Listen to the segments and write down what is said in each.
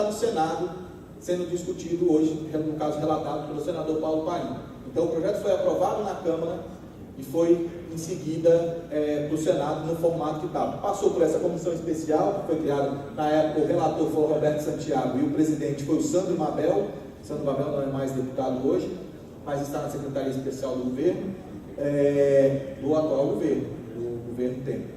no Senado, sendo discutido hoje, no caso relatado pelo senador Paulo Paim. Então o projeto foi aprovado na Câmara e foi em seguida para o Senado no formato que estava. Passou por essa comissão especial, que foi criada, na época o relator foi o Roberto Santiago e o presidente foi o Sandro Mabel. Sandro Mabel não é mais deputado hoje, mas está na Secretaria Especial do Governo, do atual governo, do governo Temer.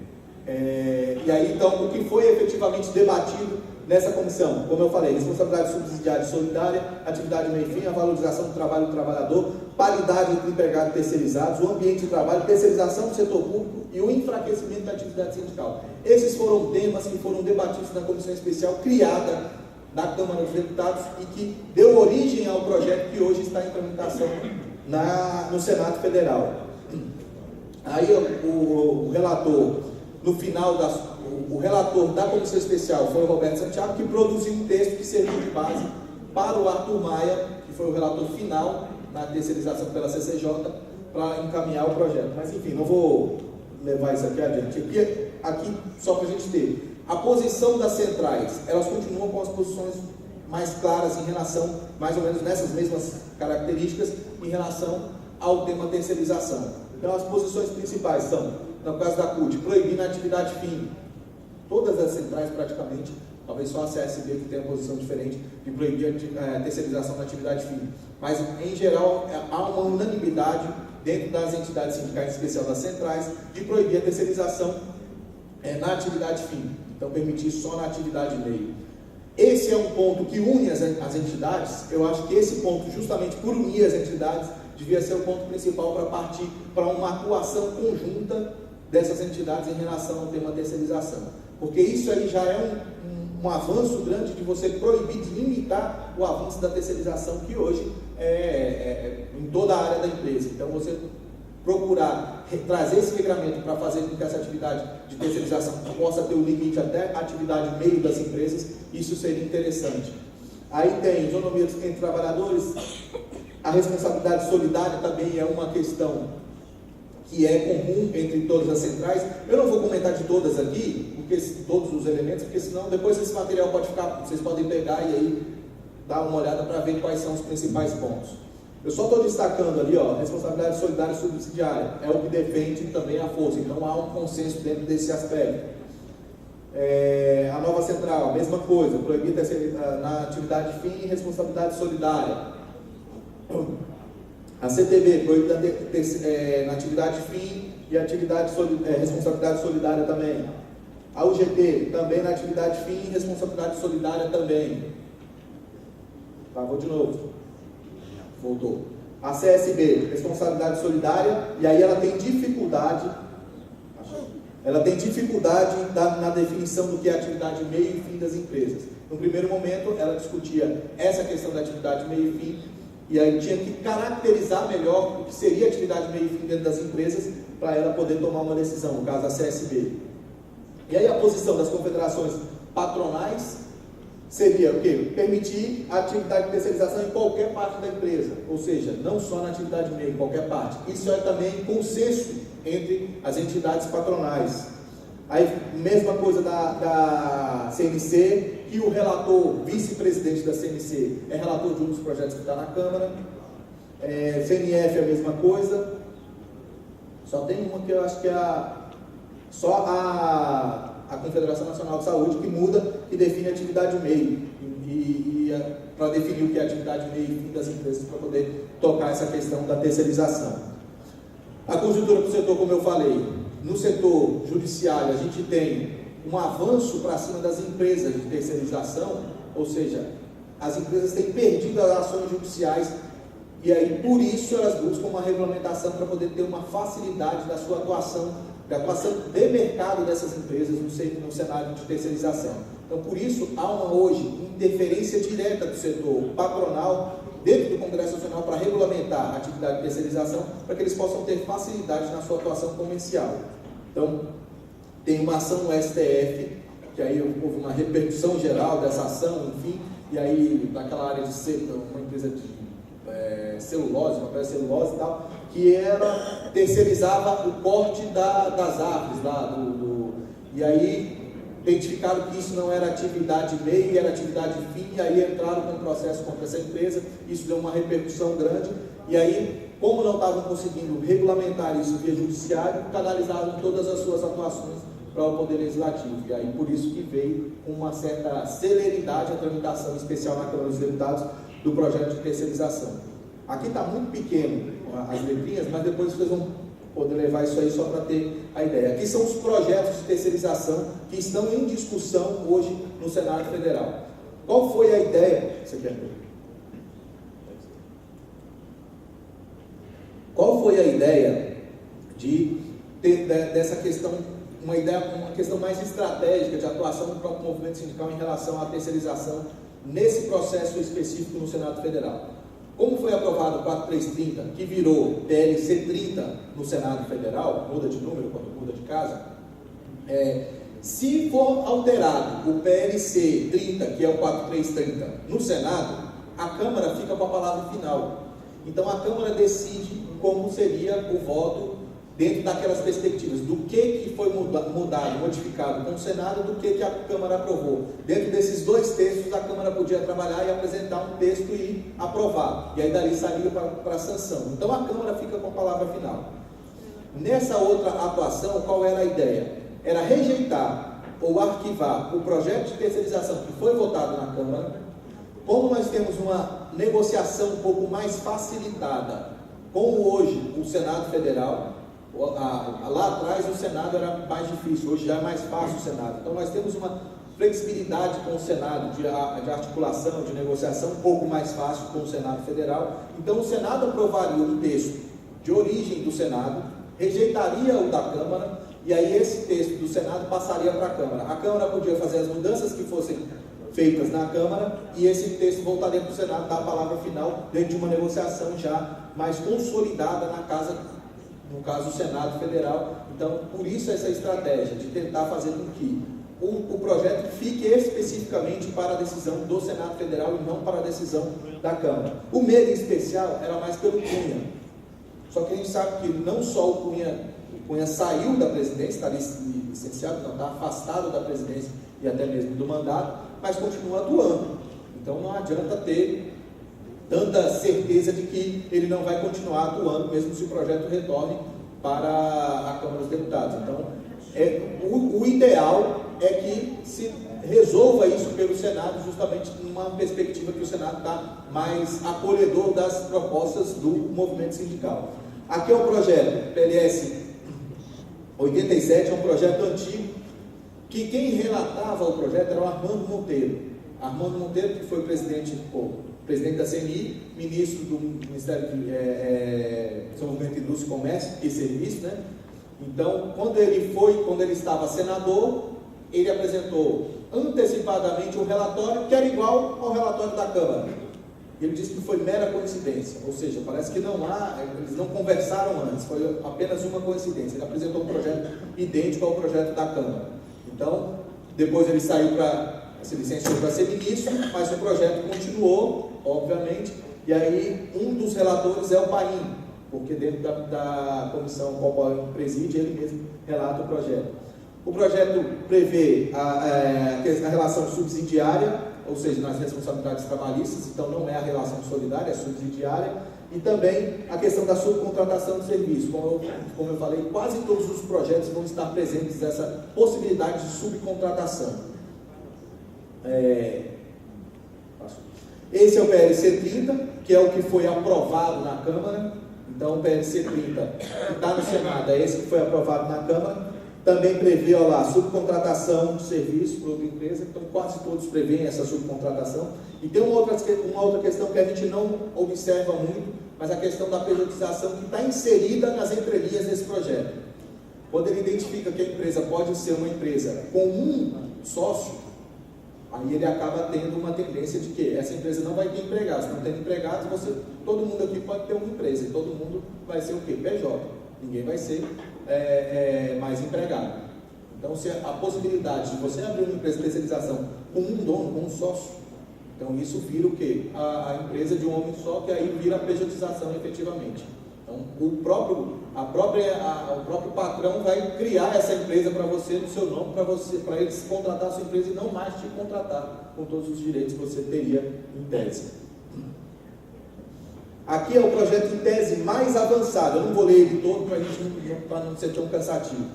E aí, então, o que foi efetivamente debatido nessa comissão? Como eu falei, responsabilidade subsidiária e solidária, atividade meio fim, a valorização do trabalho do trabalhador, paridade entre empregados e terceirizados, o ambiente de trabalho, terceirização do setor público e o enfraquecimento da atividade sindical. Esses foram temas que foram debatidos na comissão especial criada na Câmara dos Deputados e que deu origem ao projeto que hoje está em tramitação no Senado Federal. Aí o relator, no final, o relator da comissão especial foi o Roberto Santiago, que produziu um texto que serviu de base para o Arthur Maia, que foi o relator final na terceirização pela CCJ, para encaminhar o projeto. Mas enfim, não vou levar isso aqui adiante. Aqui só para a gente ter a posição das centrais, elas continuam com as posições mais claras em relação, mais ou menos nessas mesmas características, em relação ao tema terceirização. Então as posições principais são, no caso da CUT, proibir na atividade fim, todas as centrais praticamente, talvez só a CSB que tem uma posição diferente, de proibir a terceirização na atividade fim. Mas, em geral, há uma unanimidade dentro das entidades sindicais, em especial das centrais, de proibir a terceirização na atividade fim. Então, permitir só na atividade meio. Esse é um ponto que une as entidades. Eu acho que esse ponto, justamente por unir as entidades, devia ser o ponto principal para partir para uma atuação conjunta dessas entidades em relação ao tema terceirização. Porque isso aí já é um avanço grande de você proibir, de limitar o avanço da terceirização, que hoje é em toda a área da empresa. Então, você procurar trazer esse regramento para fazer com que essa atividade de terceirização possa ter o limite até a atividade meio das empresas, isso seria interessante. Aí tem isonomia entre trabalhadores, a responsabilidade solidária também é uma questão que é comum entre todas as centrais. Eu não vou comentar de todas aqui, todos os elementos, porque senão depois esse material pode ficar, vocês podem pegar e aí dar uma olhada para ver quais são os principais pontos. Eu só estou destacando ali, responsabilidade solidária e subsidiária, é o que defende também a força, então há um consenso dentro desse aspecto. A nova central, mesma coisa, proibir na atividade fim e responsabilidade solidária. A CTB, proibida na atividade fim e responsabilidade solidária também. A UGT, também na atividade fim e responsabilidade solidária também. Vou de novo. Voltou. A CSB, responsabilidade solidária, e aí ela tem dificuldade na definição do que é atividade meio e fim das empresas. No primeiro momento, ela discutia essa questão da atividade meio e fim, e aí tinha que caracterizar melhor o que seria atividade meio e fim dentro das empresas, para ela poder tomar uma decisão, no caso da CSB. E aí a posição das confederações patronais seria o quê? Permitir a atividade de terceirização em qualquer parte da empresa, ou seja, não só na atividade meio, em qualquer parte. Isso é também consenso entre as entidades patronais. Aí, mesma coisa da CNC, que o relator, vice-presidente da CNC, é relator de um dos projetos que está na Câmara. CNF é a mesma coisa. Só tem uma que eu acho que é só a Confederação Nacional de Saúde que muda, que define a atividade meio, para definir o que é atividade meio e fim das empresas, para poder tocar essa questão da terceirização. A conjuntura para o setor, como eu falei, no setor judiciário a gente tem um avanço para cima das empresas de terceirização, ou seja, as empresas têm perdido as ações judiciais e aí por isso elas buscam uma regulamentação para poder ter uma facilidade da sua atuação, da atuação de mercado dessas empresas no cenário de terceirização. Então, por isso, há hoje interferência direta do setor patronal dentro do Congresso Nacional para regulamentar a atividade de terceirização, para que eles possam ter facilidade na sua atuação comercial. Então, tem uma ação no STF, que aí houve uma repercussão geral dessa ação, enfim, e aí naquela área de uma empresa de celulose, papel celulose e tal, que ela terceirizava o corte das árvores lá e aí identificaram que isso não era atividade meio, era atividade fim, e aí entraram com um processo contra essa empresa. Isso deu uma repercussão grande, e aí, como não estavam conseguindo regulamentar isso via judiciário, canalizaram todas as suas atuações para o Poder Legislativo, e aí por isso que veio com uma certa celeridade a tramitação especial na Câmara dos Deputados do projeto de terceirização. Aqui está muito pequeno as letrinhas, mas depois vocês vão poder levar isso aí só para ter a ideia. Aqui são os projetos de terceirização que estão em discussão hoje no Senado Federal. Qual foi a ideia? Você quer ver? Qual foi a ideia de ter dessa questão, uma questão mais estratégica de atuação do próprio movimento sindical em relação à terceirização nesse processo específico no Senado Federal? Como foi aprovado o 4330, que virou PLC 30 no Senado Federal, muda de número quando muda de casa, se for alterado o PLC 30, que é o 4330, no Senado, a Câmara fica com a palavra final. Então a Câmara decide como seria o voto dentro daquelas perspectivas, do que foi mudado, modificado com o Senado, do que a Câmara aprovou. Dentro desses dois textos, a Câmara podia trabalhar e apresentar um texto e aprovar, e aí dali sairia para a sanção. Então a Câmara fica com a palavra final. Nessa outra atuação, qual era a ideia? Era rejeitar ou arquivar o projeto de terceirização que foi votado na Câmara. Como nós temos uma negociação um pouco mais facilitada, como hoje o Senado Federal, lá atrás o Senado era mais difícil, hoje já é mais fácil o Senado. Então nós temos uma flexibilidade com o Senado de articulação, de negociação um pouco mais fácil com o Senado Federal. Então o Senado aprovaria um texto de origem do Senado, rejeitaria o da Câmara, e aí esse texto do Senado passaria para a Câmara. A Câmara podia fazer as mudanças que fossem feitas na Câmara, e esse texto voltaria para o Senado, dar a palavra final dentro de uma negociação já mais consolidada na casa, no caso o Senado Federal. Então, por isso essa estratégia de tentar fazer com que o projeto fique especificamente para a decisão do Senado Federal e não para a decisão da Câmara. O medo especial era mais pelo Cunha. Só que a gente sabe que não só o Cunha saiu da presidência, está licenciado, não, está afastado da presidência e até mesmo do mandato, mas continua atuando. Então não adianta ter tanta certeza de que ele não vai continuar atuando, mesmo se o projeto retorne para a Câmara dos Deputados. Então, o ideal é que se resolva isso pelo Senado, justamente numa perspectiva que o Senado está mais acolhedor das propostas do movimento sindical. Aqui é o projeto PLS 87, é um projeto antigo, que quem relatava o projeto era o Armando Monteiro. Armando Monteiro, que foi presidente da CNI, ministro do Ministério de Desenvolvimento, Indústria e Comércio e Serviço, né? Então, quando ele estava senador, ele apresentou antecipadamente um relatório que era igual ao relatório da Câmara. Ele disse que foi mera coincidência, ou seja, parece que eles não conversaram antes, foi apenas uma coincidência. Ele apresentou um projeto idêntico ao projeto da Câmara. Então, depois ele saiu se licenciou para ser ministro, mas o projeto continuou, obviamente, e aí um dos relatores é o Paim, porque dentro da comissão qual o Paim preside, ele mesmo relata o projeto. O projeto prevê a relação subsidiária, ou seja, nas responsabilidades trabalhistas, então não é a relação solidária, é subsidiária, e também a questão da subcontratação de serviço. Como eu falei, quase todos os projetos vão estar presentes essa possibilidade de subcontratação. Esse é o PLC 30, que é o que foi aprovado na Câmara. Então o PLC 30 que está no Senado é esse que foi aprovado na Câmara. Também prevê, olha lá, subcontratação de serviço para outra empresa. Então quase todos prevêem essa subcontratação. E tem uma outra questão que a gente não observa muito, mas a questão da periodização que está inserida nas entrelinhas desse projeto. Quando ele identifica que a empresa pode ser uma empresa com um sócio, aí ele acaba tendo uma tendência de que essa empresa não vai ter empregados. Não tendo empregados, todo mundo aqui pode ter uma empresa, e todo mundo vai ser o quê? PJ. Ninguém vai ser mais empregado. Então, se a possibilidade de você abrir uma empresa de terceirização com um dono, com um sócio, então isso vira o quê? A empresa de um homem só, que aí vira a pejotização efetivamente. Então, o próprio patrão vai criar essa empresa para você, no seu nome, para eles contratar a sua empresa e não mais te contratar com todos os direitos que você teria em tese. Aqui é o projeto em tese mais avançado. Eu não vou ler ele todo para não ser tão cansativo.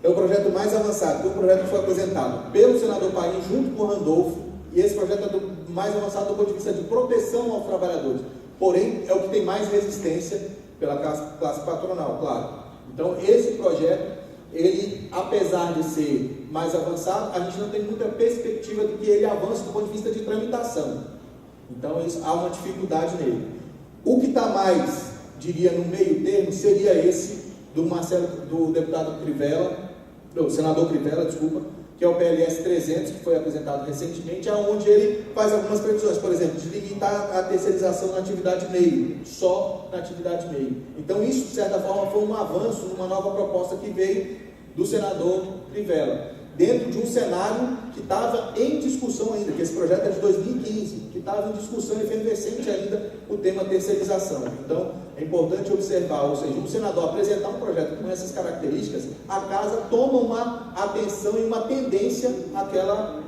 É o projeto mais avançado, que o projeto foi apresentado pelo senador Paim junto com o Randolfo, e esse projeto é o mais avançado do ponto de vista de proteção aos trabalhadores. Porém, é o que tem mais resistência pela classe patronal, claro. Então, esse projeto, ele, apesar de ser mais avançado, a gente não tem muita perspectiva de que ele avance do ponto de vista de tramitação. Então, há uma dificuldade nele. O que está mais, diria, no meio termo, seria esse do deputado Crivella, do senador Crivella, desculpa, que é o PLS 300, que foi apresentado recentemente, onde ele faz algumas previsões, por exemplo, de limitar a terceirização na atividade meio, só na atividade meio. Então, isso, de certa forma, foi um avanço numa nova proposta que veio do senador Crivella, dentro de um cenário que estava em discussão ainda, que esse projeto é de 2015, que estava em discussão efervescente ainda o tema terceirização. Então, é importante observar, ou seja, um senador apresentar um projeto com essas características, a casa toma uma atenção e uma tendência àquela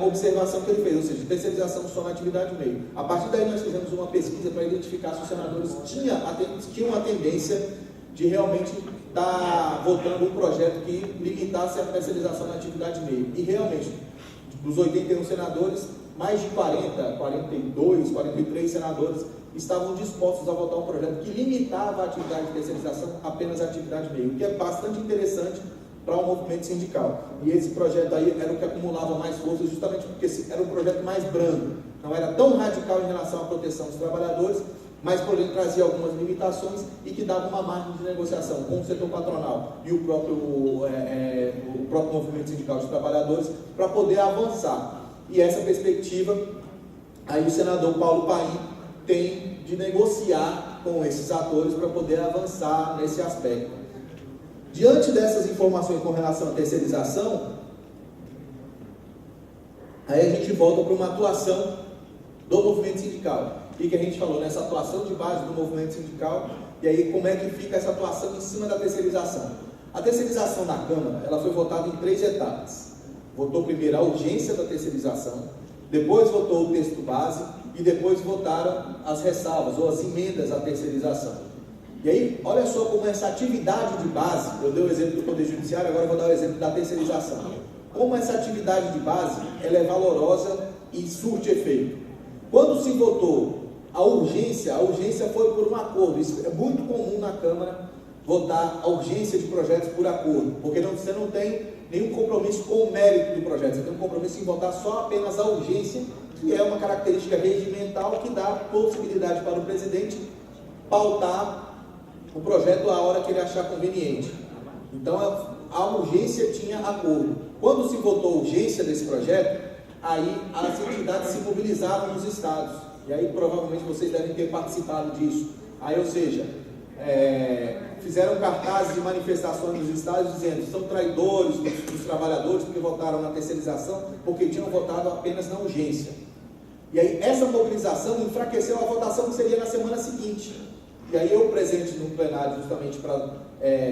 observação que ele fez, ou seja, terceirização só na atividade meio. A partir daí nós fizemos uma pesquisa para identificar se os senadores tinham a tendência de realmente estar votando um projeto que limitasse a terceirização na atividade meio. E realmente, dos 81 senadores, mais de 42, 43 senadores estavam dispostos a votar um projeto que limitava a atividade de terceirização apenas à atividade meio, o que é bastante interessante para o movimento sindical. E esse projeto aí era o que acumulava mais força, justamente porque era um projeto mais brando, não era tão radical em relação à proteção dos trabalhadores, mas porém trazia algumas limitações e que dava uma margem de negociação com o setor patronal e o próprio movimento sindical de trabalhadores para poder avançar. E essa perspectiva, aí o senador Paulo Paim tem de negociar com esses atores para poder avançar nesse aspecto. Diante dessas informações com relação à terceirização, aí a gente volta para uma atuação do movimento sindical. E que a gente falou nessa atuação de base do movimento sindical, e aí como é que fica essa atuação em cima da terceirização. A terceirização na Câmara, ela foi votada em 3 etapas. Votou primeiro a urgência da terceirização, depois votou o texto base, e depois votaram as ressalvas, ou as emendas à terceirização. E aí, olha só como essa atividade de base, eu dei o exemplo do Poder Judiciário, agora eu vou dar o exemplo da terceirização. Como essa atividade de base, ela é valorosa e surte efeito. Quando se votou a urgência foi por um acordo. Isso é muito comum na Câmara, votar a urgência de projetos por acordo, porque você não tem nenhum compromisso com o mérito do projeto, você tem um compromisso em votar só apenas a urgência, que é uma característica regimental que dá possibilidade para o presidente pautar o projeto a hora que ele achar conveniente. Então, a urgência tinha acordo. Quando se votou a urgência desse projeto, aí as entidades se mobilizaram nos estados. E aí provavelmente vocês devem ter participado disso. Aí, ou seja, fizeram cartazes de manifestações nos estados dizendo: são traidores dos trabalhadores porque votaram na terceirização, porque tinham votado apenas na urgência. E aí essa mobilização enfraqueceu a votação que seria na semana seguinte. E aí eu presente no plenário justamente para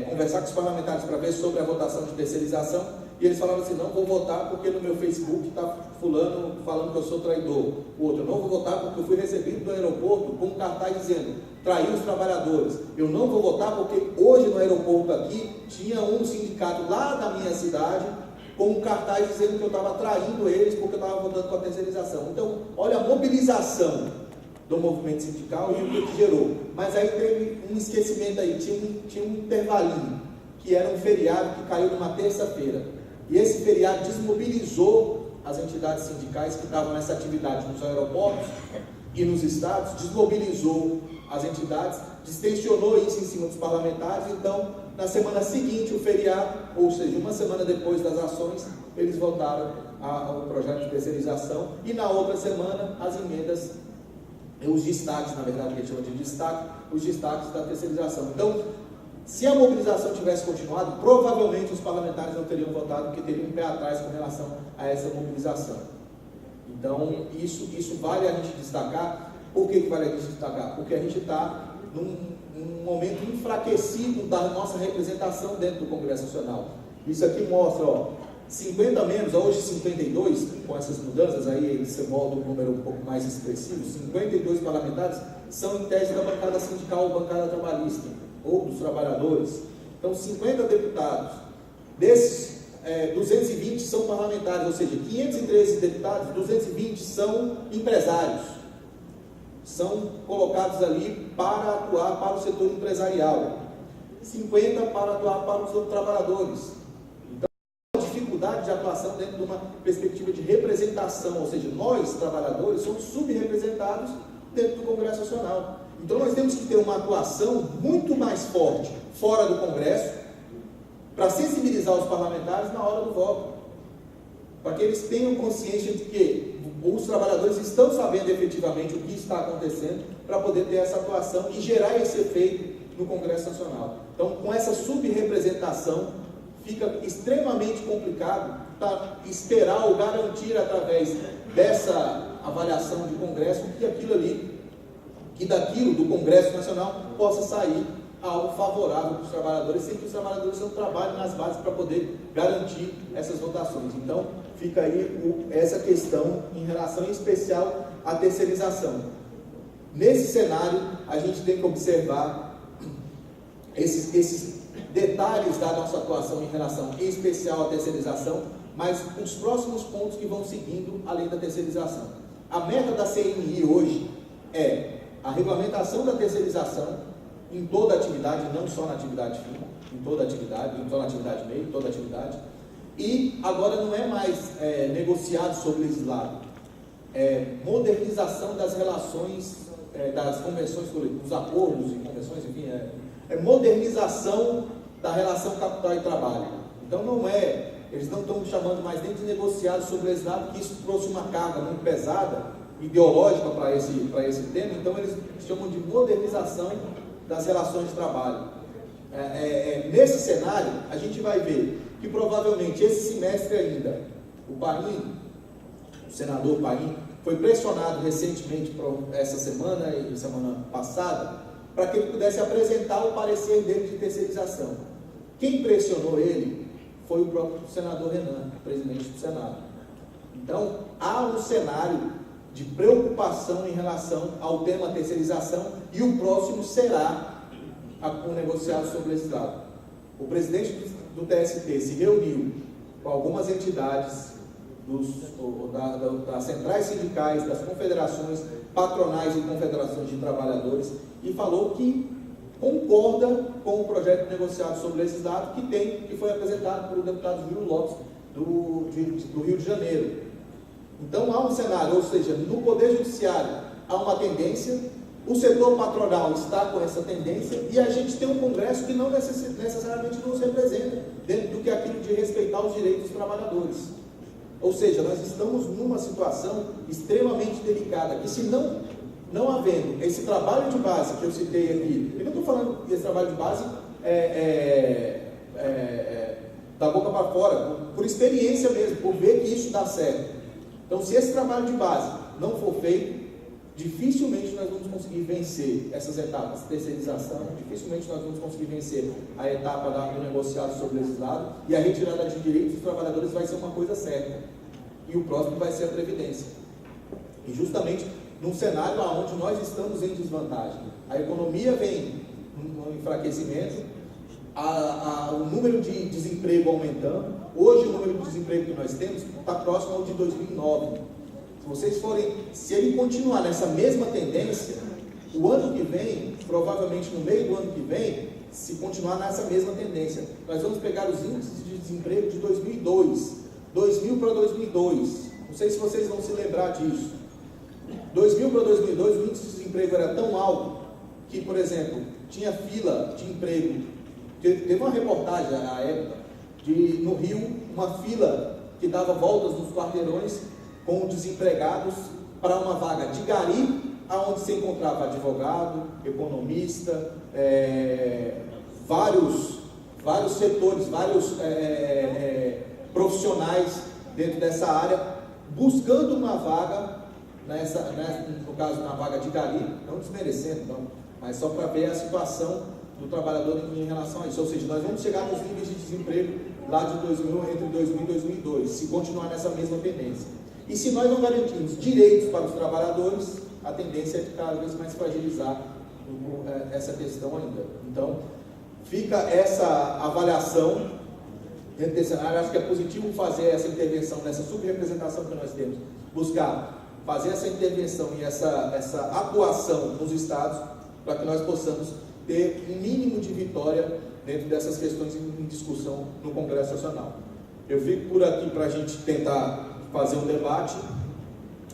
conversar com os parlamentares para ver sobre a votação de terceirização. E eles falaram assim: não vou votar porque no meu Facebook está fulano falando que eu sou traidor. O outro: não vou votar porque eu fui recebido do aeroporto com um cartaz dizendo: traiu os trabalhadores. Eu não vou votar porque hoje no aeroporto aqui tinha um sindicato lá da minha cidade com um cartaz dizendo que eu estava traindo eles porque eu estava votando com a terceirização. Então, olha a mobilização do movimento sindical e o que gerou. Mas aí teve um esquecimento aí, tinha um intervalinho, que era um feriado que caiu numa terça-feira. E esse feriado desmobilizou as entidades sindicais que estavam nessa atividade nos aeroportos e nos estados, desmobilizou as entidades, distensionou isso em cima dos parlamentares. Então, na semana seguinte, o feriado, ou seja, uma semana depois das ações, eles votaram ao projeto de terceirização, e na outra semana, as emendas, os destaques, na verdade, que a gente chama de destaque, os destaques da terceirização. Então, se a mobilização tivesse continuado, provavelmente os parlamentares não teriam votado, porque teriam um pé atrás com relação a essa mobilização. Então, isso vale a gente destacar. Por que vale a gente destacar? Porque a gente está num momento enfraquecido da nossa representação dentro do Congresso Nacional. Isso aqui mostra, ó, 50 membros, hoje 52, com essas mudanças aí você volta um número um pouco mais expressivo, 52 parlamentares são em tese da bancada sindical ou bancada trabalhista, ou dos trabalhadores. Então 50 deputados, desses 220 são parlamentares, ou seja, 513 deputados, 220 são empresários, são colocados ali para atuar para o setor empresarial, 50 para atuar para os trabalhadores. Dificuldade de atuação dentro de uma perspectiva de representação, ou seja, nós, trabalhadores, somos subrepresentados dentro do Congresso Nacional. Então nós temos que ter uma atuação muito mais forte fora do Congresso, para sensibilizar os parlamentares na hora do voto, para que eles tenham consciência de que os trabalhadores estão sabendo efetivamente o que está acontecendo, para poder ter essa atuação e gerar esse efeito no Congresso Nacional. Então, com essa subrepresentação, fica extremamente complicado esperar ou garantir através dessa avaliação de Congresso que daquilo do Congresso Nacional possa sair algo favorável para os trabalhadores, sem que os trabalhadores não trabalhem nas bases para poder garantir essas votações. Então, fica aí essa questão em relação em especial à terceirização. Nesse cenário, a gente tem que observar esses detalhes da nossa atuação em relação em especial à terceirização, mas os próximos pontos que vão seguindo além da terceirização. A meta da CNI hoje é a regulamentação da terceirização em toda a atividade, não só na atividade fim, em toda a atividade, não só na atividade meio, em toda a atividade. E agora não é mais negociado sobre legislado, é modernização das relações, das convenções coletivas, dos acordos e convenções, enfim, é modernização da relação capital e trabalho. Então eles não estão chamando mais nem de negociado sobre legislado, que isso trouxe uma carga muito pesada, ideológica para esse tema, então eles chamam de modernização das relações de trabalho. Nesse cenário, a gente vai ver que provavelmente esse semestre ainda, o senador Paim, foi pressionado recentemente, essa semana e semana passada, para que ele pudesse apresentar o parecer dele de terceirização. Quem pressionou ele foi o próprio senador Renan, presidente do Senado. Então, há um cenário de preocupação em relação ao tema terceirização, e o próximo será o negociado sobre legislado. O presidente do TST se reuniu com algumas entidades das centrais sindicais, das confederações patronais e confederações de trabalhadores, e falou que concorda com o projeto negociado sobre legislado que foi apresentado pelo deputado Júlio Lopes do Rio de Janeiro. Então há um cenário, ou seja, no Poder Judiciário há uma tendência, o setor patronal está com essa tendência, e a gente tem um Congresso que não necessariamente nos representa dentro do que é aquilo de respeitar os direitos dos trabalhadores. Ou seja, nós estamos numa situação extremamente delicada, que se não havendo esse trabalho de base que eu citei aqui, eu não estou falando desse trabalho de base da boca para fora, por experiência mesmo, por ver que isso dá certo. Então, se esse trabalho de base não for feito, dificilmente nós vamos conseguir vencer essas etapas, terceirização, dificilmente nós vamos conseguir vencer a etapa do negociado sobre legislado, e a retirada de direitos dos trabalhadores vai ser uma coisa certa. E o próximo vai ser a Previdência. E justamente num cenário onde nós estamos em desvantagem. A economia vem no enfraquecimento, o número de desemprego aumentando. Hoje o número de desemprego que nós temos está próximo ao de 2009. Se ele continuar nessa mesma tendência, o ano que vem, provavelmente no meio do ano que vem, se continuar nessa mesma tendência, nós vamos pegar os índices de desemprego de 2000 para 2002. Não sei se vocês vão se lembrar disso. 2000 para 2002, o índice de desemprego era tão alto que, por exemplo, tinha fila de emprego. Teve uma reportagem à época, no Rio, uma fila que dava voltas nos quarteirões com desempregados para uma vaga de gari, aonde se encontrava advogado, economista, vários setores, vários profissionais dentro dessa área, buscando uma vaga, no caso, na vaga de gari, não desmerecendo, não, mas só para ver a situação do trabalhador em relação a isso. Ou seja, nós vamos chegar nos níveis de desemprego lá de 2000, entre 2000 e 2002, se continuar nessa mesma tendência. E se nós não garantirmos direitos para os trabalhadores, a tendência é de cada vez mais fragilizar essa questão ainda. Então, fica essa avaliação dentro desse cenário. Acho que é positivo fazer essa intervenção nessa subrepresentação que nós temos, buscar fazer essa intervenção e essa atuação nos estados, para que nós possamos ter um mínimo de vitória dentro dessas questões em discussão no Congresso Nacional. Eu fico por aqui para a gente tentar fazer um debate,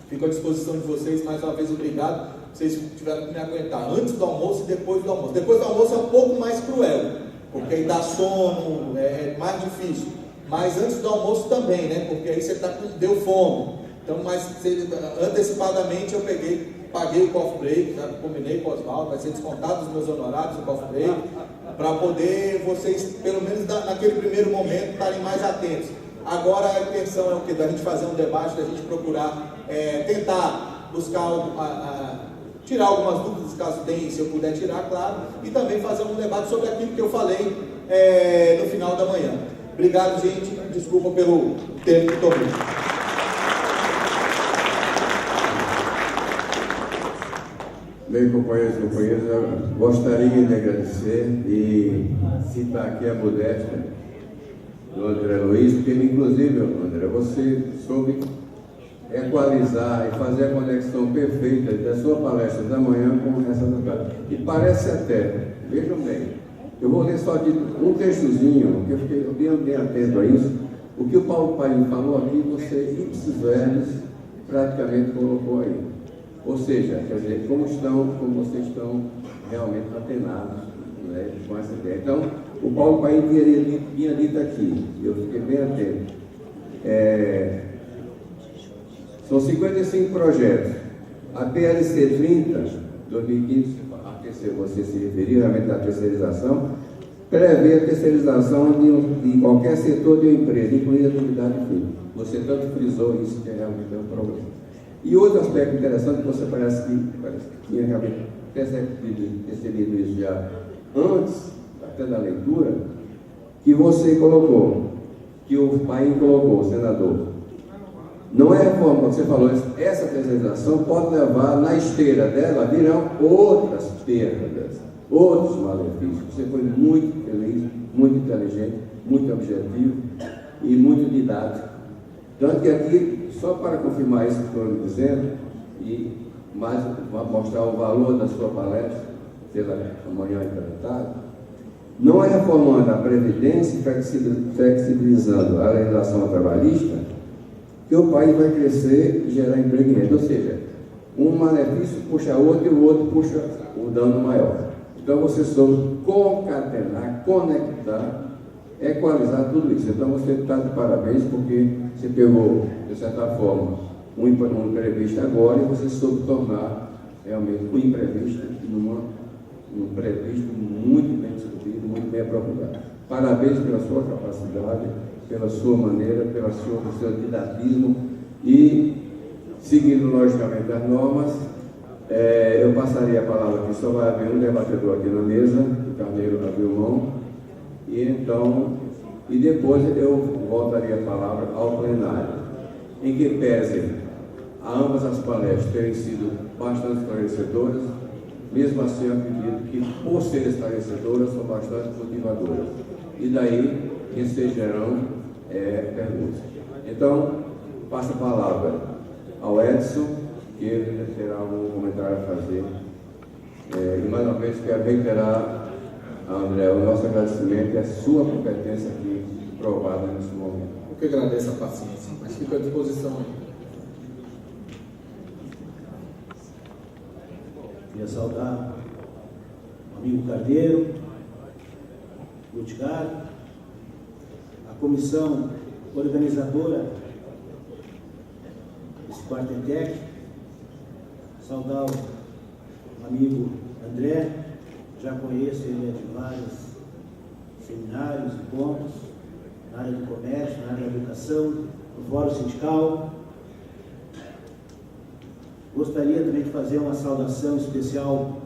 fico à disposição de vocês, mais uma vez obrigado, vocês tiveram que me aguentar, antes do almoço e depois do almoço. Depois do almoço é um pouco mais cruel, porque aí dá sono, é mais difícil, mas antes do almoço também, né, porque aí você deu fome, então, mas antecipadamente eu paguei o coffee break, já combinei com o Oswaldo, vai ser descontado os meus honorários o coffee break, para poder vocês, pelo menos naquele primeiro momento, estarem mais atentos. Agora a intenção é o quê? Da gente fazer um debate, da gente procurar tentar buscar tirar algumas dúvidas, caso tenha, se eu puder tirar, claro, e também fazer um debate sobre aquilo que eu falei no final da manhã. Obrigado, gente, desculpa pelo tempo que tomei. Bem, companheiros e companheiras, eu gostaria de agradecer e citar aqui a modéstia do André Luiz, porque inclusive, André, você soube equalizar e fazer a conexão perfeita da sua palestra da manhã com essa da tarde. E parece até, vejam bem, eu vou ler só de um textozinho, que eu fiquei bem atento a isso, o que o Paulo Paim falou aqui, você, ipsis verbis, praticamente colocou aí. Ou seja, quer dizer, como vocês estão realmente atenados, né, com essa ideia. Então, o Paulo Paim tinha dito aqui, eu fiquei bem atento. São 55 projetos. A PLC 30, 2015, você se referiu realmente à terceirização, prevê a terceirização de qualquer setor de uma empresa, incluindo a atividade fim. Você tanto frisou isso, que é realmente um problema. E outro aspecto interessante, que você parece que tinha realmente percebido isso já antes, até da leitura, que você colocou, que o Paim colocou, o senador. Não é reforma, como você falou, essa terceirização pode levar, na esteira dela, virão outras perdas, outros malefícios. Você foi muito feliz, muito inteligente, muito objetivo e muito didático. Tanto que aqui, só para confirmar isso que estou dizendo, e mais mostrar o valor da sua palestra, pela manhã e pela tarde, não é reformando a Previdência e flexibilizando a legislação trabalhista que o país vai crescer e gerar emprego e renda. Ou seja, um malefício puxa outro e o outro puxa o dano maior. Então você soube concatenar, conectar, equalizar tudo isso. Então você está de parabéns, porque você pegou, de certa forma, um imprevisto agora e você soube tornar realmente o imprevisto um previsto muito bem discutido, muito bem aprofundado. Parabéns pela sua capacidade, pela sua maneira, pelo seu didatismo e, seguindo logicamente as normas, eu passaria a palavra aqui, só vai haver um debatedor aqui na mesa, o Carneiro abriu mão, e depois eu voltaria a palavra ao plenário, em que pese a ambas as palestras terem sido bastante esclarecedoras, mesmo assim eu acredito que, por serem esclarecedoras, são bastante motivadoras. E daí ensejarão perguntas. Então, passo a palavra ao Edson, que ele terá um comentário a fazer. E mais uma vez quero reiterar, André, o nosso agradecimento e a sua competência aqui provada nesse momento. Eu que agradeço a paciência, mas fico à disposição aí. Queria saudar o amigo Carneiro, Lutgar, a comissão organizadora desse Quartetec, saudar o amigo André, já conheço ele de vários seminários, encontros, na área do comércio, na área da educação, no fórum sindical. Gostaria também de fazer uma saudação especial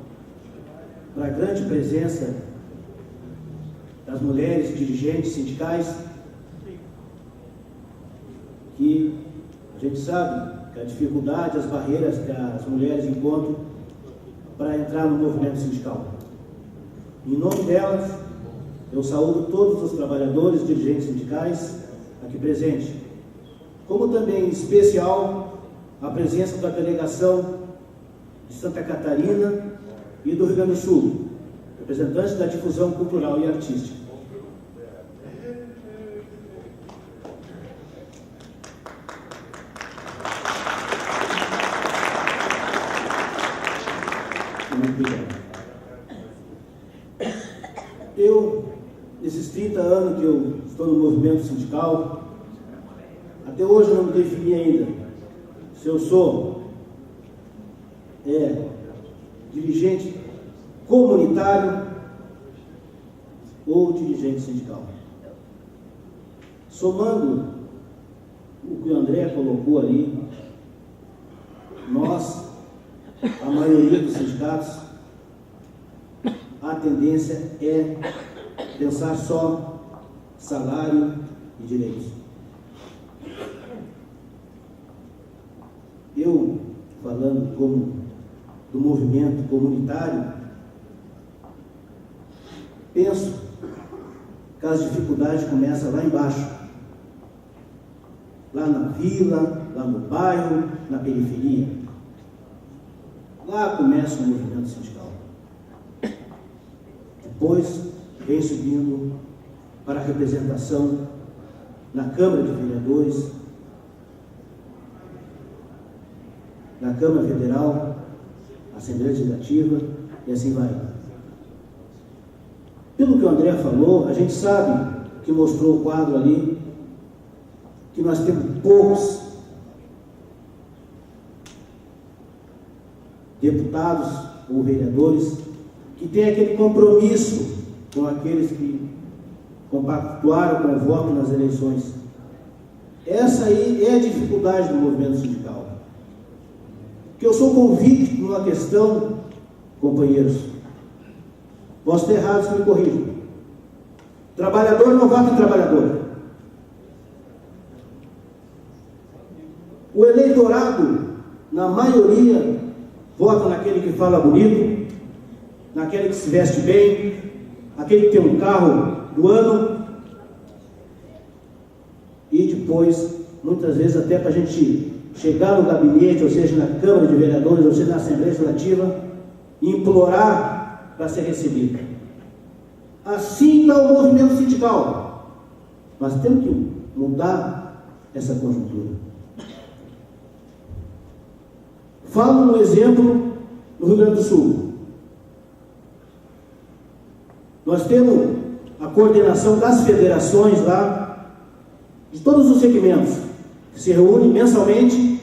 para a grande presença das mulheres dirigentes sindicais, que a gente sabe que a dificuldade, as barreiras que as mulheres encontram para entrar no movimento sindical. Em nome delas, eu saúdo todos os trabalhadores, dirigentes sindicais aqui presentes, como também em especial a presença da delegação de Santa Catarina e do Rio Grande do Sul, representantes da difusão cultural e artística. Muito obrigado. Eu, nesses 30 anos que eu estou no movimento sindical, até hoje eu não me defini ainda se eu sou dirigente comunitário ou dirigente sindical. Somando o que o André colocou ali, nós, a maioria dos sindicatos, a tendência é pensar só salário e direitos. Eu, falando como do movimento comunitário, penso que as dificuldades começam lá embaixo, lá na vila, lá no bairro, na periferia. Lá começa o movimento sindical. Depois vem subindo para a representação na Câmara de Vereadores, na Câmara Federal, Assembleia Legislativa, e assim vai. Pelo que o André falou, a gente sabe que mostrou o quadro ali, que nós temos poucos deputados ou vereadores que têm aquele compromisso com aqueles que compactuaram com o voto nas eleições. Essa aí é a dificuldade do movimento sindical. Que eu sou convicto numa questão, companheiros, posso ter errado, se me corrijam. Trabalhador não vota em trabalhador. O eleitorado, na maioria, vota naquele que fala bonito, naquele que se veste bem, aquele que tem um carro do ano, e depois, muitas vezes, até para a gente chegar no gabinete, ou seja, na Câmara de Vereadores, ou seja, na Assembleia Legislativa, e implorar para ser recebido. Assim está o movimento sindical. Nós temos que mudar essa conjuntura. Falo um exemplo no Rio Grande do Sul. Nós temos a coordenação das federações lá, de todos os segmentos, que se reúnem mensalmente,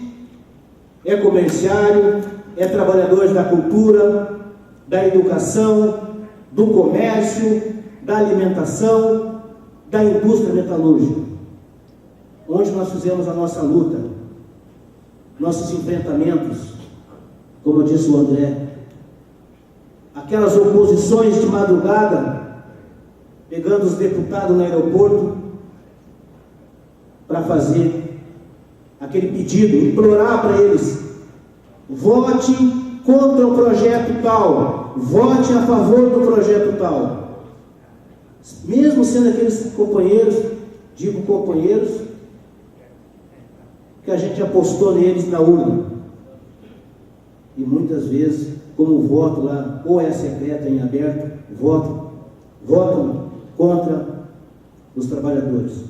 é comerciário, é trabalhadores da cultura, da educação, do comércio, da alimentação, da indústria metalúrgica, onde nós fizemos a nossa luta, nossos enfrentamentos, como disse o André, aquelas oposições de madrugada, pegando os deputados no aeroporto para fazer aquele pedido, implorar para eles: vote contra o projeto tal, vote a favor do projeto tal. Mesmo sendo aqueles companheiros, digo companheiros, que a gente apostou neles na urna. E muitas vezes, como o voto lá, ou é secreto em aberto, votam contra os trabalhadores.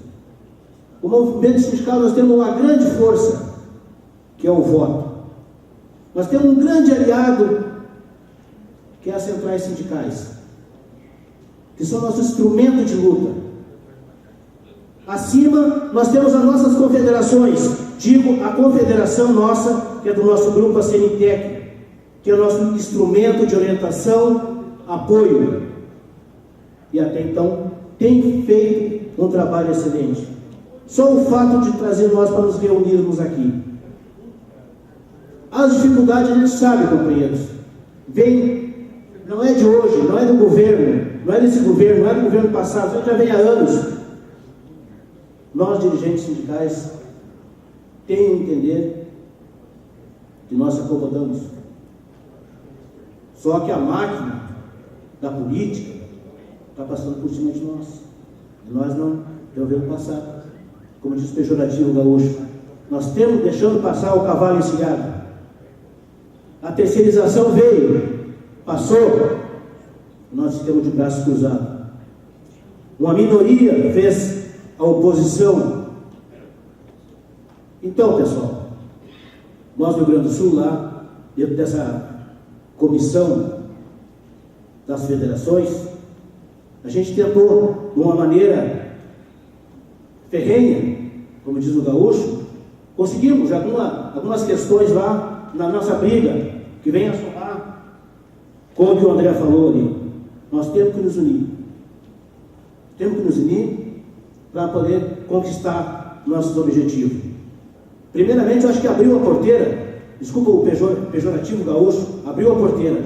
O movimento sindical, nós temos uma grande força, que é o voto. Nós temos um grande aliado, que é as centrais sindicais, que são nosso instrumento de luta. Acima, nós temos as nossas confederações, digo, a confederação nossa, que é do nosso grupo, a CNTEC, que é o nosso instrumento de orientação, apoio, e até então tem feito um trabalho excelente. Só o fato de trazer nós para nos reunirmos aqui. As dificuldades a gente sabe, companheiros, vem não é de hoje, não é do governo, não é desse governo, não é do governo passado, isso já vem há anos. Nós, dirigentes sindicais, temos que entender que nós se acomodamos. Só que a máquina da política está passando por cima de nós. E nós não devemos passar. Como diz o pejorativo gaúcho, nós temos deixando passar o cavalo encilhado. A terceirização veio, passou, nós ficamos de braços cruzados. Uma minoria fez a oposição. Então, pessoal, nós do Rio Grande do Sul, lá, dentro dessa comissão das federações, a gente tentou, de uma maneira ferrenha, como diz o gaúcho, conseguimos algumas questões lá na nossa briga, que vem a somar, como que o André falou ali. Nós temos que nos unir. Temos que nos unir para poder conquistar nossos objetivos. Primeiramente, eu acho que abriu a porteira, desculpa o pejorativo gaúcho, abriu a porteira.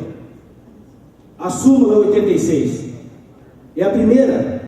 A súmula 86 é a primeira